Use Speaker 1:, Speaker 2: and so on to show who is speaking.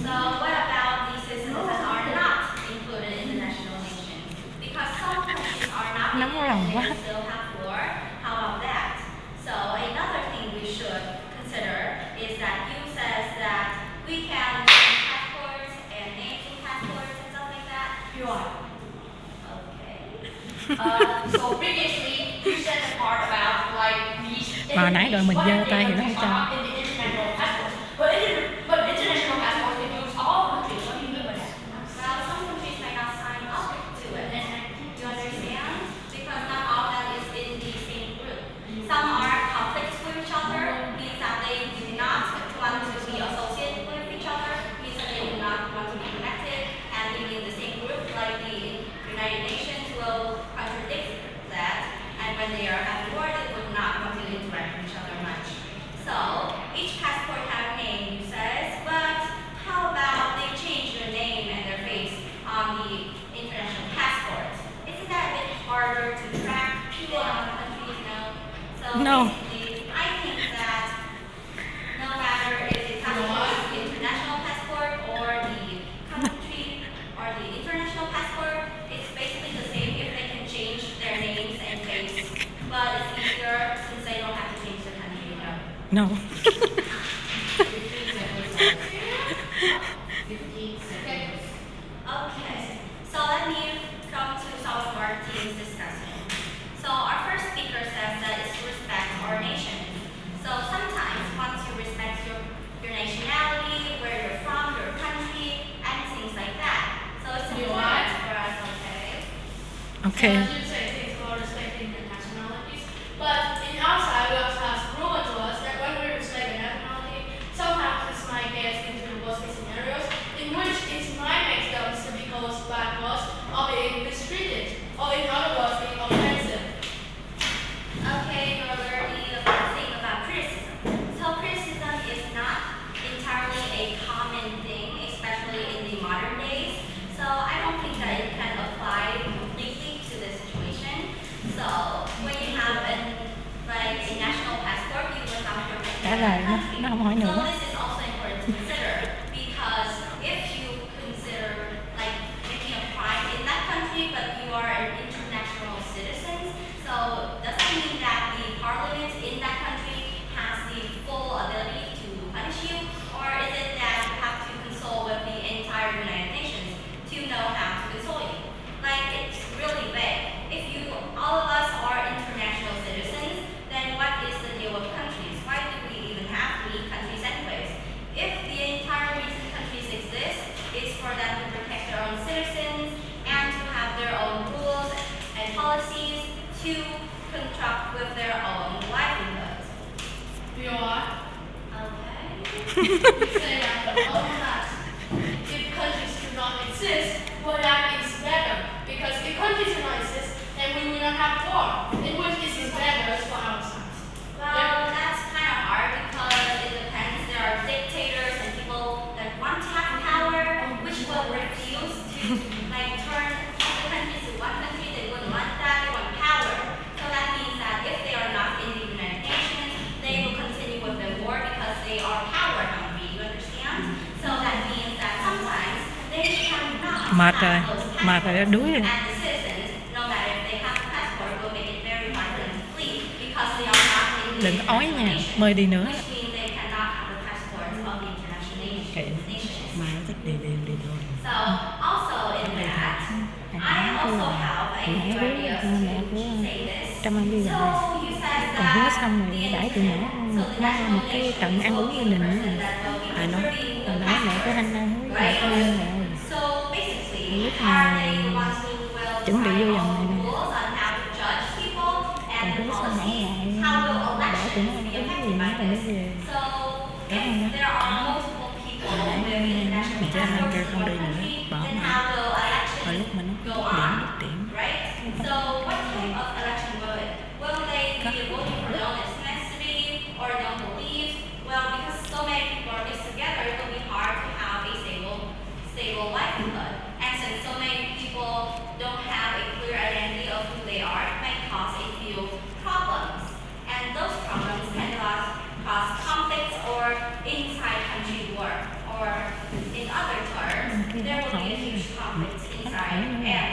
Speaker 1: So what about the citizens that are not included in the national nations? Because some countries are not in
Speaker 2: Nóng
Speaker 1: it
Speaker 2: lòng
Speaker 1: and
Speaker 2: quá.
Speaker 1: they still have war. How about that? So another thing we should consider is that you says that we can change passports and names in passports and stuff like that.
Speaker 3: You are.
Speaker 1: Okay.
Speaker 3: So previously you said the part about like these
Speaker 2: Mà hồi nãy đội mình giơ tay thì nó không
Speaker 3: countries
Speaker 2: cho.
Speaker 3: are not in the international passport. But international passport includes all countries. What do you mean by that?
Speaker 1: Well, some countries may not sign up to it. You understand? Because not all of them is in the same group. Some are conflicts with each other, means that they do not want to be associated with each other, means that they do not want to be connected and being in the same group, like the United Nations will contradict that. And when they are having war, they would not want to interact with each other much. So each passport have a name, you says, but how about they change their name and their face on the international passport? Isn't that a bit harder to track people on the countries? No. So
Speaker 2: No.
Speaker 1: basically, I think that no matter if the passport is the international passport or the country or the international passport, it's basically the same if they can change their names and face. But it's easier since they don't have to change the country.
Speaker 2: No.
Speaker 3: 15 seconds.
Speaker 1: Okay, so let me come to some of our team's discussion. So our first speaker says that it's respect our nation. So sometimes once you respect your nationality, where you're from, your country, and things like that. So it's important for us, okay?
Speaker 2: Okay.
Speaker 3: So I should say things about respecting the nationalities. But in our side, we also have proven to us that when we respect a nationality, sometimes this might get into the worst case scenarios in which it might make them to be caused by us of being mistreated, or in other words, being offensive.
Speaker 1: Okay, you're learning about thing about criticism. So criticism is not entirely a common thing, especially in the modern days. So I don't think that it can apply completely to this situation. So when you have a national passport, you will have your
Speaker 2: Trả lời nó không hỏi
Speaker 1: So
Speaker 2: nữa.
Speaker 1: this is also important to consider because if you consider like making a crime in that country, but you are an international citizen, so does that mean that the parliament in that country has the full ability to punish you, or is it that you have to consult with the entire United Nations to know how to console you? Like it's really vague. If all of us are international citizens, then what is the deal with countries? Why do we even have three countries anyways? If the entire reason countries exist is for them to protect their own citizens and to have their own rules and policies to contract with their own livelihoods.
Speaker 3: We are.
Speaker 1: Okay.
Speaker 3: We say that if countries do not exist, well that is better. Because if countries do not exist, then we will not have war. In which this is better for our side.
Speaker 1: Well, that's kind of hard because it depends. There are dictators and people that want to have power, which will refuse to turn all the countries to one country. They wouldn't want that. They want power. So that means that if they are not in the United Nations, they will continue with the war because they are power hungry. You understand? So that means that sometimes they cannot
Speaker 2: Mệt rồi,
Speaker 1: have those
Speaker 2: mệt rồi,
Speaker 1: passports.
Speaker 2: đuối rồi.
Speaker 1: And the citizens, no matter if they have a passport, will make it very hard for them to flee because they are not in the
Speaker 2: Đừng có ói
Speaker 1: international
Speaker 2: nha,
Speaker 1: nations,
Speaker 2: mời đi nữa.
Speaker 1: which means they cannot have the passports of the international nations.
Speaker 2: Mà nó thích đi thôi.
Speaker 1: So also in that, I also have a
Speaker 2: Mẹ
Speaker 1: few
Speaker 2: hứa
Speaker 1: ideas
Speaker 2: mẹ
Speaker 1: to
Speaker 2: hứa
Speaker 1: say this.
Speaker 2: Trâm Anh đi
Speaker 1: So
Speaker 2: rồi.
Speaker 1: you said
Speaker 2: Còn hứa
Speaker 1: that
Speaker 2: xong rồi
Speaker 1: the
Speaker 2: đãi tụi nhỏ nó một cái trận ăn uống gia đình nữa. Nó hồi nãy mẹ của Hanh đang hứa mẹ con ăn rồi.
Speaker 1: So basically,
Speaker 2: Lúc
Speaker 1: are
Speaker 2: mà
Speaker 1: they the ones who will
Speaker 2: chuẩn bị vô
Speaker 1: define
Speaker 2: vòng
Speaker 1: all
Speaker 2: này
Speaker 1: the
Speaker 2: nè.
Speaker 1: rules on how to judge people
Speaker 2: Còn
Speaker 1: and the
Speaker 2: hứa xong bỏ
Speaker 1: policies?
Speaker 2: lại
Speaker 1: How will
Speaker 2: để tụi nó
Speaker 1: elections
Speaker 2: ăn
Speaker 1: be
Speaker 2: uống gì
Speaker 1: affected
Speaker 2: nữa
Speaker 1: by
Speaker 2: rồi mới
Speaker 1: this?
Speaker 2: về.
Speaker 1: So if there are multiple people with international
Speaker 2: Mình sẽ ăn
Speaker 1: passports
Speaker 2: kêu
Speaker 1: in
Speaker 2: không
Speaker 1: one
Speaker 2: đi nữa,
Speaker 1: country,
Speaker 2: bỏ
Speaker 1: then
Speaker 2: mà.
Speaker 1: how will
Speaker 2: Hồi
Speaker 1: elections
Speaker 2: lúc mà nó
Speaker 1: go
Speaker 2: đứt điểm,
Speaker 1: on?
Speaker 2: đứt điểm.
Speaker 1: Right? So what type of election will it? Will they be voting for their own ethnicity or their own beliefs? Well, because so many people are mixed together, it will be hard to have a stable livelihood. And since so many people don't have a clear identity of who they are, it might cause a few problems. And those problems can cause conflicts or
Speaker 2: nữa nè.